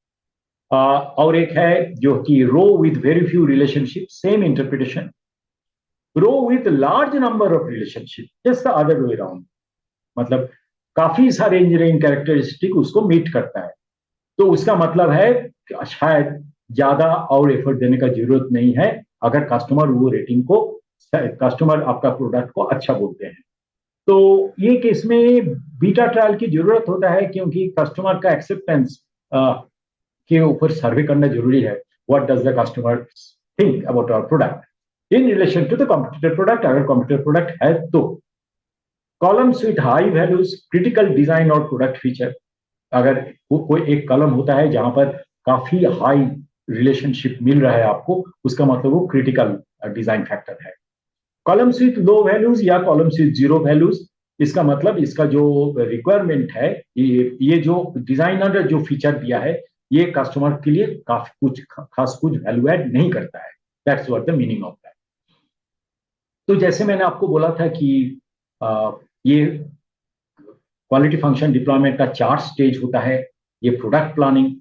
और एक है जो कि row with very few relationship same interpretation, row with large number of relationship just the other way around, मतलब काफी सारे इंजीनियरिंग कैरेक्टरिस्टिक उसको मीट करता है। तो उसका मतलब है कि शायद ज्यादा और एफर्ट देने का जरूरत नहीं है अगर कस्टमर वो रेटिंग को, कस्टमर आपका प्रोडक्ट को अच्छा बोलते हैं। तो ये केस में बीटा ट्रायल की जरूरत होता है क्योंकि कस्टमर का एक्सेप्टेंस के ऊपर सर्वे करना जरूरी है। What does the customer think about our product in relation to the competitor product, अगर कॉम्पिटिटर प्रोडक्ट है तो। Columns with high values critical design और प्रोडक्ट फीचर, अगर कोई एक कॉलम होता है जहां पर काफी हाई रिलेशनशिप मिल रहा है आपको, उसका मतलब वो क्रिटिकल डिजाइन फैक्टर है। कॉलम्स विथ लो वैल्यूज या कॉलम्स विथ जीरो वैल्यूज, इसका मतलब इसका जो रिक्वायरमेंट है, ये जो डिजाइनर जो फीचर दिया है ये कस्टमर के लिए काफी कुछ खास कुछ वैल्यू एड नहीं करता है। That's what the meaning of that. तो जैसे मैंने आपको बोला था कि ये क्वालिटी फंक्शन डिप्लॉयमेंट का 4 स्टेज होता है। ये प्रोडक्ट प्लानिंग,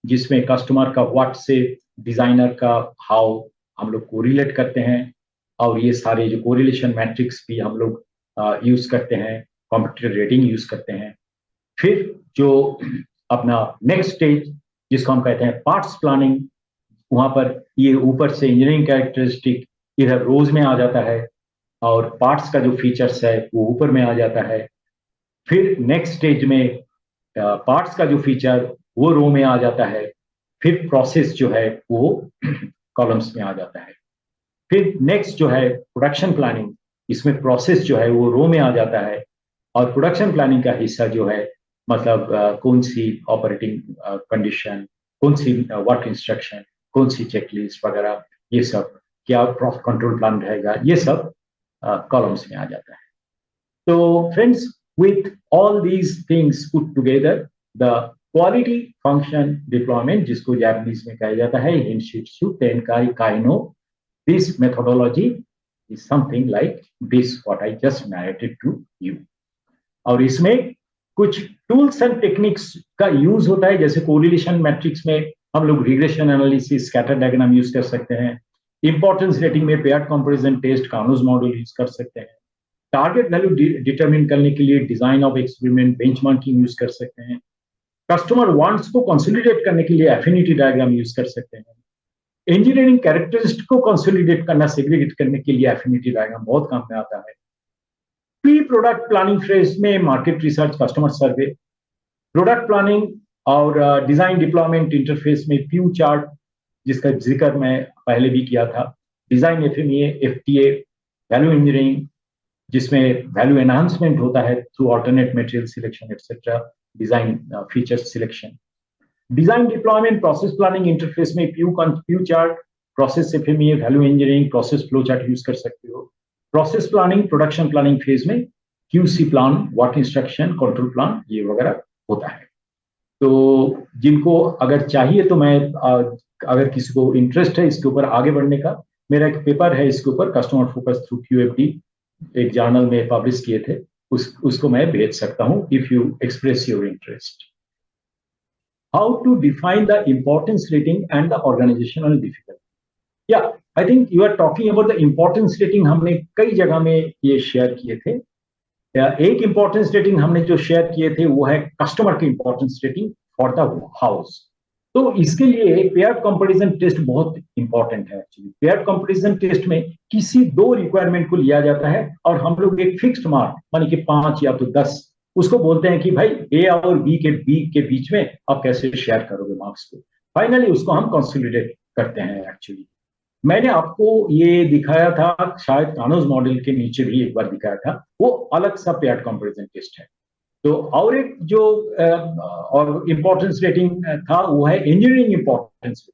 जिसमें कस्टमर का व्हाट से डिजाइनर का हाउ हम लोग कोरिलेट करते हैं, और ये सारे जो कोरिलेशन मैट्रिक्स भी हम लोग यूज करते हैं, कॉम्पिटिटिव रेटिंग यूज करते हैं। फिर जो अपना नेक्स्ट स्टेज जिसको हम कहते हैं पार्ट्स प्लानिंग, वहां पर ये ऊपर से इंजीनियरिंग कैरेक्टरिस्टिक इधर रोज में आ जाता है और पार्ट्स का जो फीचर्स है वो ऊपर में आ जाता है। फिर नेक्स्ट स्टेज में पार्ट्स का जो फीचर वो रो में आ जाता है। फिर प्रोसेस जो है वो कॉलम्स में आ जाता है। फिर नेक्स्ट जो है प्रोडक्शन प्लानिंग, इसमें प्रोसेस जो है वो रो में आ जाता है, और प्रोडक्शन प्लानिंग का हिस्सा जो है मतलब कौन सी ऑपरेटिंग कंडीशन, कौन सी वर्क इंस्ट्रक्शन, कौन सी चेकलिस्ट वगैरह, ये सब क्या कंट्रोल प्लान रहेगा, ये सब कॉलम्स में आ जाता है। So friends, with all these things put together, the quality function deployment, जिसको जापानीज में कहा जाता है Hinshitsu Tenkai Kaino, this methodology is something like this what I just narrated to you. और इसमें कुछ टूल्स एंड टेक्निक्स का use होता है, जैसे कोरिलेशन मैट्रिक्स में हम लोग regression analysis, scatter diagram use कर सकते हैं। इंपॉर्टेंस रेटिंग में paired comparison test, Kano's model use कर सकते हैं। टारगेट वैल्यू डिटरमिन करने के लिए design of experiment, benchmarking use कर सकते हैं। कस्टमर वांट्स को कंसोलिडेट करने के लिए एफिनिटी डायग्राम यूज कर सकते हैं। इंजीनियरिंग कैरेक्टरिस्टिक को कंसोलिडेट करना, सेग्रीगेट करने के लिए एफिनिटी डायग्राम बहुत काम में आता है। प्री प्रोडक्ट प्लानिंग फेज में market research, customer survey, product planning और डिजाइन डिप्लॉयमेंट इंटरफेस में फ्यू चार्ट, जिसका जिक्र मैं पहले भी किया था। Design FMEA, FTA, value engineering, जिसमें वैल्यू एनहांसमेंट होता है through alternate material selection etcetera, design feature selection. Design deployment process planning interface में few chart, process FMEA, value engineering, process flow chart use कर सकते हो। Process planning production planning phase में QC plan, work instruction, control plan, ये वगैरह होता है। तो जिनको अगर चाहिए तो मैं अगर किसी को इंटरेस्ट है इसके ऊपर आगे बढ़ने का, मेरा एक पेपर है इसके ऊपर, कस्टमर फोकस थ्रू क्यूएफडी, एक जर्नल में पब्लिश किए थे, उसको मैं भेज सकता हूं if you express your interest. How to define the importance rating and the organisational difficulty. Yeah I think you are talking about the importance rating, हमने कई जगह में ये शेयर किए थे। एक इंपॉर्टेंस रेटिंग हमने जो शेयर किए थे वो है कस्टमर की importance rating for the house. तो इसके लिए पेयर्ड कंपैरिजन टेस्ट बहुत इंपॉर्टेंट है। एक्चुअली पेयर्ड कंपैरिजन टेस्ट में किसी दो रिक्वायरमेंट को लिया जाता है और हम लोग एक फिक्स्ड मार्क, मानी कि 5 या तो 10, उसको बोलते हैं कि भाई ए और बी के बीच में आप कैसे शेयर करोगे मार्क्स को। फाइनली उसको हम कंसोलिडेट करते हैं। एक्चुअली मैंने आपको ये दिखाया था, शायद कानोज मॉडल के नीचे भी एक बार दिखाया था, वो अलग सा पेयर्ड कंपैरिजन टेस्ट है। तो और एक जो और इंपॉर्टेंस रेटिंग था वो है इंजीनियरिंग इंपॉर्टेंस।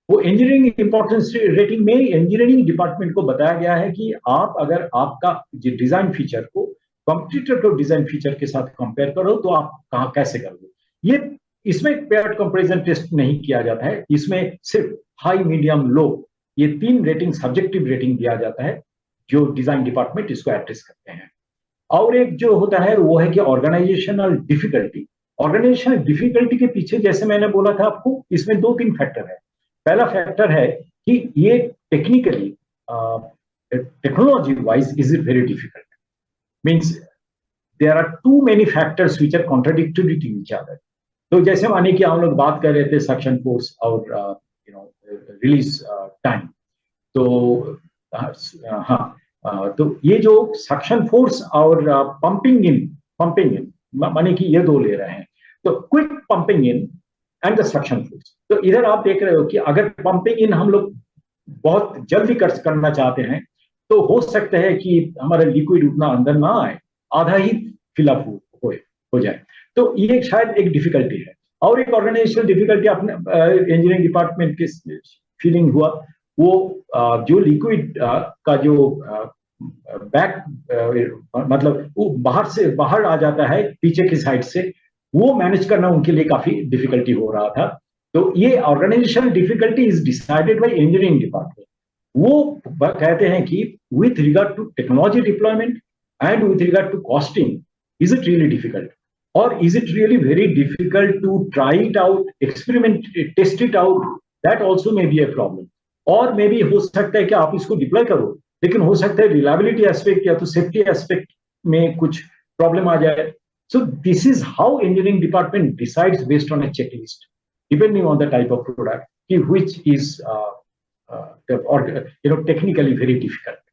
वो इंजीनियरिंग इंपॉर्टेंस रेटिंग में इंजीनियरिंग डिपार्टमेंट को बताया गया है कि आप अगर आपका डिजाइन फीचर को कंप्यूटर को डिजाइन फीचर के साथ कंपेयर करो तो आप कहाँ कैसे करोगे। ये इसमें पेयर्ड कंपैरिजन टेस्ट नहीं किया जाता है, इसमें सिर्फ हाई, मीडियम, लो, ये 3 रेटिंग, सब्जेक्टिव रेटिंग दिया जाता है जो डिजाइन डिपार्टमेंट इसको एड्रेस करते हैं। और एक जो होता है वो है कि ऑर्गेनाइजेशनल डिफिकल्टी। ऑर्गेनाइजेशनल डिफिकल्टी के पीछे जैसे मैंने बोला था आपको, इसमें 2-3 फैक्टर है। पहला फैक्टर है कि ये technically, technology wise is it very difficult, means there are too many factors which are contradictory to each other. तो जैसे माने कि हम लोग बात कर रहे थे सक्शन फोर्स और रिलीज टाइम, तो हाँ, तो ये जो सक्शन फोर्स और पंपिंग इन माने कि ये दो ले रहे हैं, तो quick pumping in and the suction force. तो इधर आप देख रहे हो कि अगर पंपिंग इन हम लोग बहुत जल्दी करना चाहते हैं, तो हो सकता है कि हमारा लिक्विड उतना अंदर ना आए, आधा ही फिलअप हो जाए। तो ये शायद एक डिफिकल्टी है। और एक ऑर्गेनाइजेशनल डिफिकल्टी अपने इंजीनियरिंग डिपार्टमेंट के फीलिंग हुआ, वो जो लिक्विड का जो मतलब वो बाहर आ जाता है पीछे की साइड से, वो मैनेज करना उनके लिए काफी डिफिकल्टी हो रहा था। तो ये organisational difficulty is decided by engineering department. वो कहते हैं कि with regard to technology deployment and with regard to costing, is it really difficult, or is it really very difficult to try it out, experiment, test it out? That also may be a problem. और may be हो सकता है कि आप इसको deploy करो, लेकिन हो सकता है रिलायबिलिटी एस्पेक्ट या तो सेफ्टी एस्पेक्ट में कुछ प्रॉब्लम आ जाए। So this is how engineering department decides based on a checklist, depending on the type of product, कि which is technically very difficult.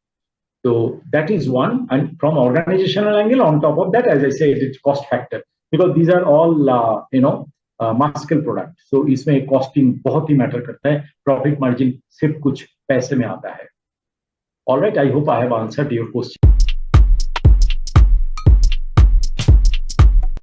So that is one, and from organizational angle, on top of that, as I said, it's cost factor, because these are all mass scale products. So इसमें costing बहुत ही matter करता है, profit margin सिर्फ कुछ पैसे में आता है। All right, I hope I have answered your question.